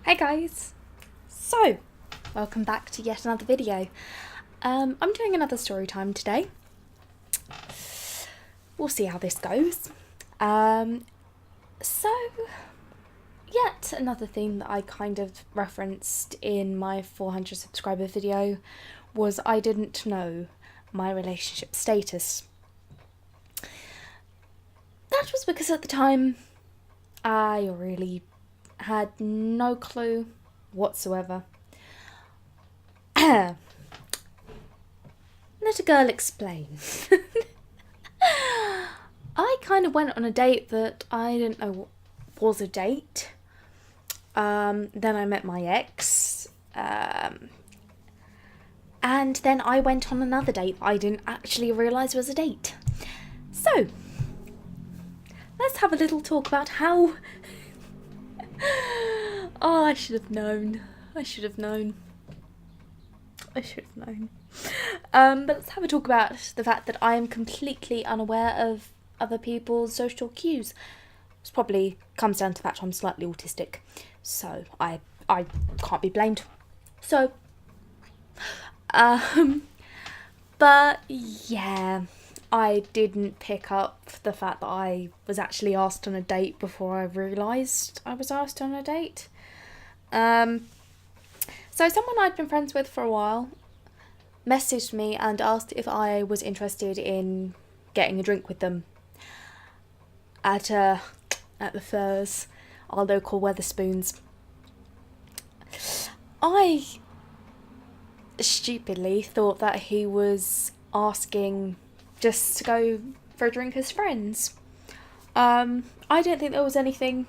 Hey guys! So, welcome back to yet another video. I'm doing another story time today. We'll see how this goes. So, yet another thing that I kind of referenced in my 400 subscriber video was I didn't know my relationship status. That was because at the time I really had no clue whatsoever. Let a girl explain. I kind of went on a date that I didn't know was a date. Then I met my ex. And then I went on another date I didn't actually realise was a date. So, let's have a little talk about how... Oh, I should have known. But let's have a talk about the fact that I am completely unaware of other people's social cues. This probably comes down to the fact I'm slightly autistic, so I can't be blamed. So, but yeah, I didn't pick up the fact that I was actually asked on a date before I realised I was asked on a date. So someone I'd been friends with for a while messaged me and asked if I was interested in getting a drink with them at the Furs, our local Wetherspoons. I stupidly thought that he was asking just to go for a drink as friends. I didn't think there was anything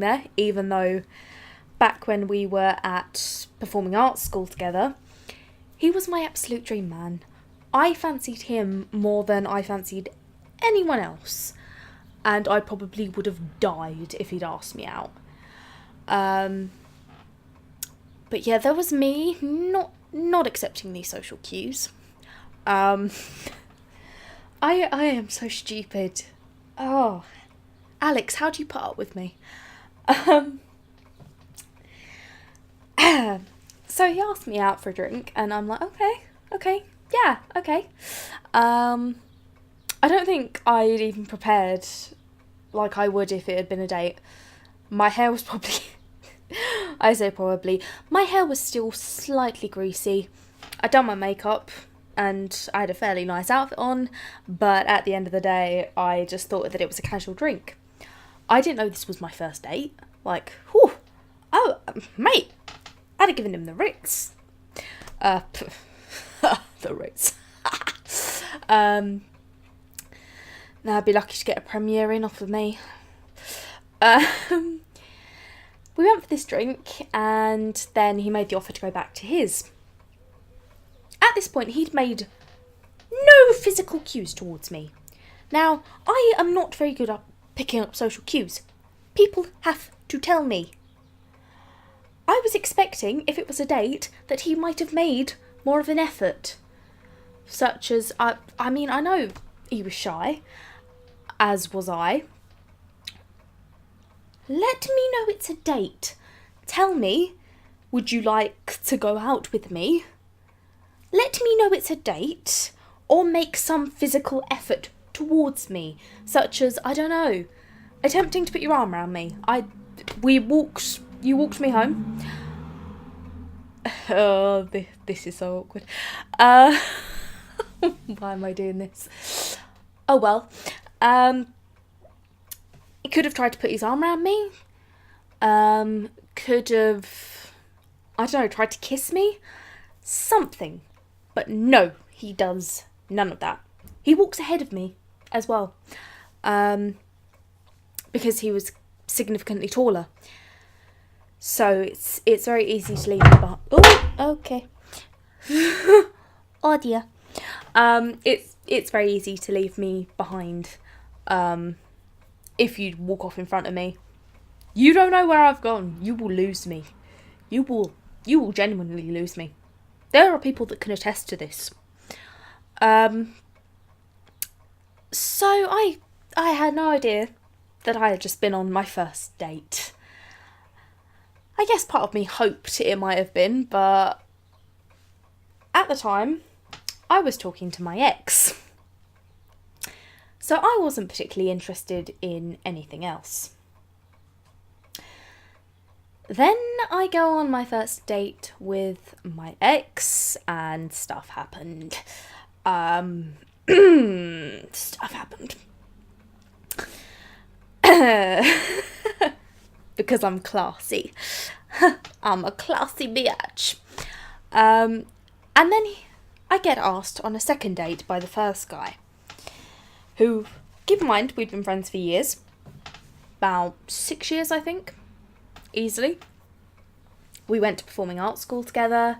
there, even though back when we were at performing arts school together, he was my absolute dream man. I fancied him more than I fancied anyone else, and I probably would have died if he'd asked me out. But yeah, there was me not accepting these social cues. I am so stupid. Oh, Alex, how do you put up with me? So he asked me out for a drink, and I'm like, okay, yeah, okay. I don't think I'd even prepared like I would if it had been a date. My hair was probably, I say probably, my hair was still slightly greasy. I'd done my makeup, and I had a fairly nice outfit on, but at the end of the day, I just thought that it was a casual drink. I didn't know this was my first date. Like, whew, oh, mate, I'd have given him the Ritz. The Ritz. Now I'd be lucky to get a premiere in off of me. We went for this drink, and then he made the offer to go back to his. At this point, he'd made no physical cues towards me. Now, I am not very good at picking up social cues. People have to tell me. I was expecting, if it was a date, that he might have made more of an effort. Such as, I mean, I know he was shy, as was I. Let me know it's a date. Tell me, would you like to go out with me? Let me know it's a date, or make some physical effort towards me, such as, I don't know, attempting to put your arm around me. You walked me home. Oh, this is so awkward. Why am I doing this? Oh well. He could have tried to put his arm around me. Could have, I don't know, tried to kiss me. Something. But no, he does none of that. He walks ahead of me as well. Because he was significantly taller. So it's very easy to leave me behind. Oh, okay. Oh dear. It's very easy to leave me behind. If you walk off in front of me, you don't know where I've gone. You will lose me. You will genuinely lose me. There are people that can attest to this. So I had no idea that I had just been on my first date. I guess part of me hoped it might have been, but at the time, I was talking to my ex. So I wasn't particularly interested in anything else. Then I go on my first date with my ex, and stuff happened. Stuff happened. Because I'm classy. I'm a classy bitch. And then I get asked on a second date by the first guy, who, keep in mind, we'd been friends for years. About 6 years, I think. Easily. We went to performing arts school together,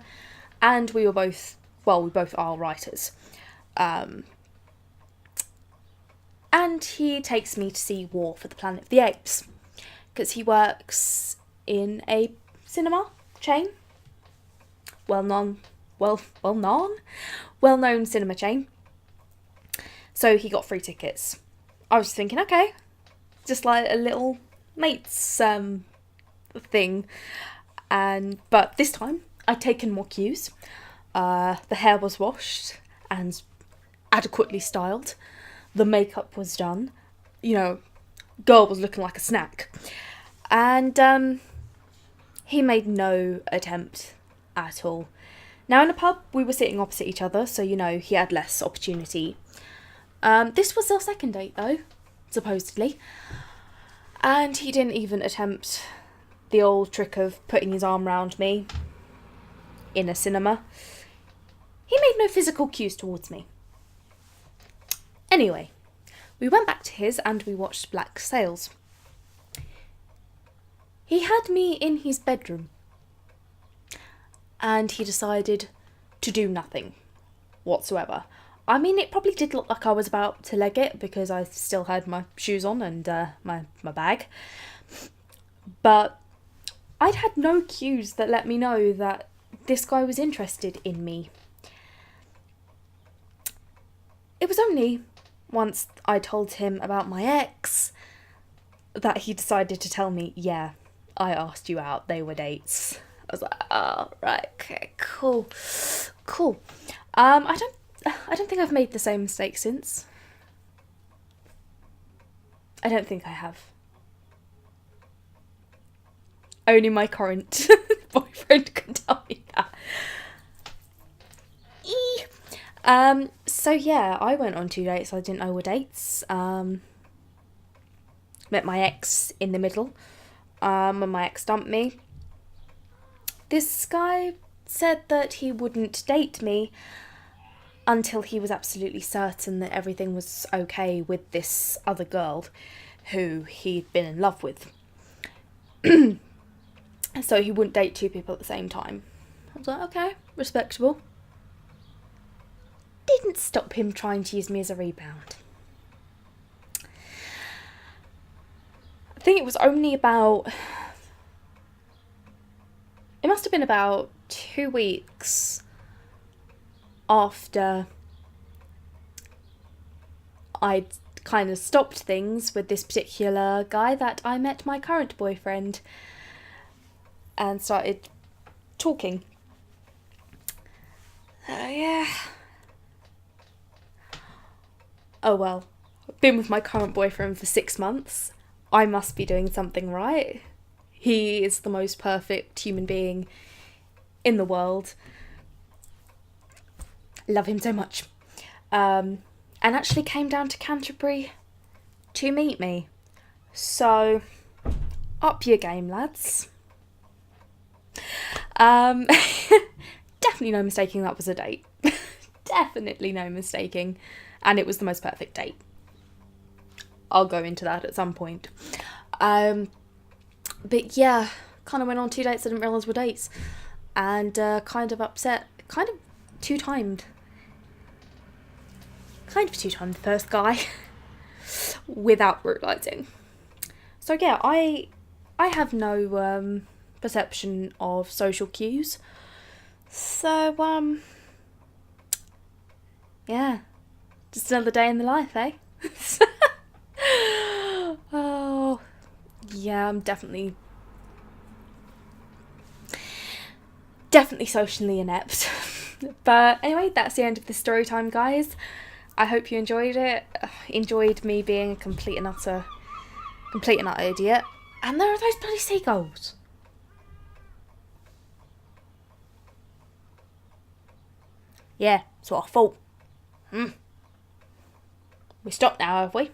and we both are writers. And he takes me to see War for the Planet of the Apes, because he works in a cinema chain. Well-known cinema chain. So he got free tickets. I was thinking, okay, just like a little mates thing. But this time I'd taken more cues. The hair was washed and adequately styled. The makeup was done. Girl was looking like a snack. And he made no attempt at all. Now, in a pub, we were sitting opposite each other, so, he had less opportunity. This was our second date, though, supposedly. And he didn't even attempt the old trick of putting his arm round me in a cinema. He made no physical cues towards me. Anyway, we went back to his and we watched Black Sails. He had me in his bedroom, and he decided to do nothing whatsoever. I mean, it probably did look like I was about to leg it, because I still had my shoes on and my bag. But I'd had no cues that let me know that this guy was interested in me. It was only once I told him about my ex that he decided to tell me, yeah, I asked you out, they were dates. I was like, oh, right, okay, cool. I don't think I've made the same mistake since. I don't think I have. Only my current boyfriend can tell me that. So yeah, I went on 2 dates I didn't know were dates. Met my ex in the middle, when my ex dumped me. This guy said that he wouldn't date me until he was absolutely certain that everything was okay with this other girl who he'd been in love with. So he wouldn't date 2 people at the same time. I was like, okay, respectable. Didn't stop him trying to use me as a rebound. I think it was only about... It must have been about 2 weeks after I'd kind of stopped things with this particular guy that I met my current boyfriend and started talking. Yeah. Oh well, I've been with my current boyfriend for 6 months. I must be doing something right. He is the most perfect human being in the world. Love him so much. And actually came down to Canterbury to meet me. So, up your game, lads. Definitely no mistaking that was a date. Definitely no mistaking. And it was the most perfect date. I'll go into that at some point. But yeah, kind of went on 2 dates I didn't realise were dates. And kind of upset. Kind of two-timed the first guy. Without realising. So yeah, I have no perception of social cues. So, yeah. Just another day in the life, eh? Oh, yeah, I'm definitely definitely socially inept. But anyway, that's the end of this story time, guys. I hope you enjoyed it. Enjoyed me being a complete and utter idiot. And there are those bloody seagulls. Yeah, that's what I thought. We stopped now, have we?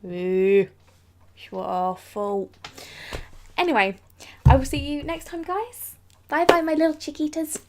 Ooh, that's what I thought. Anyway, I will see you next time, guys. Bye bye, my little chiquitas.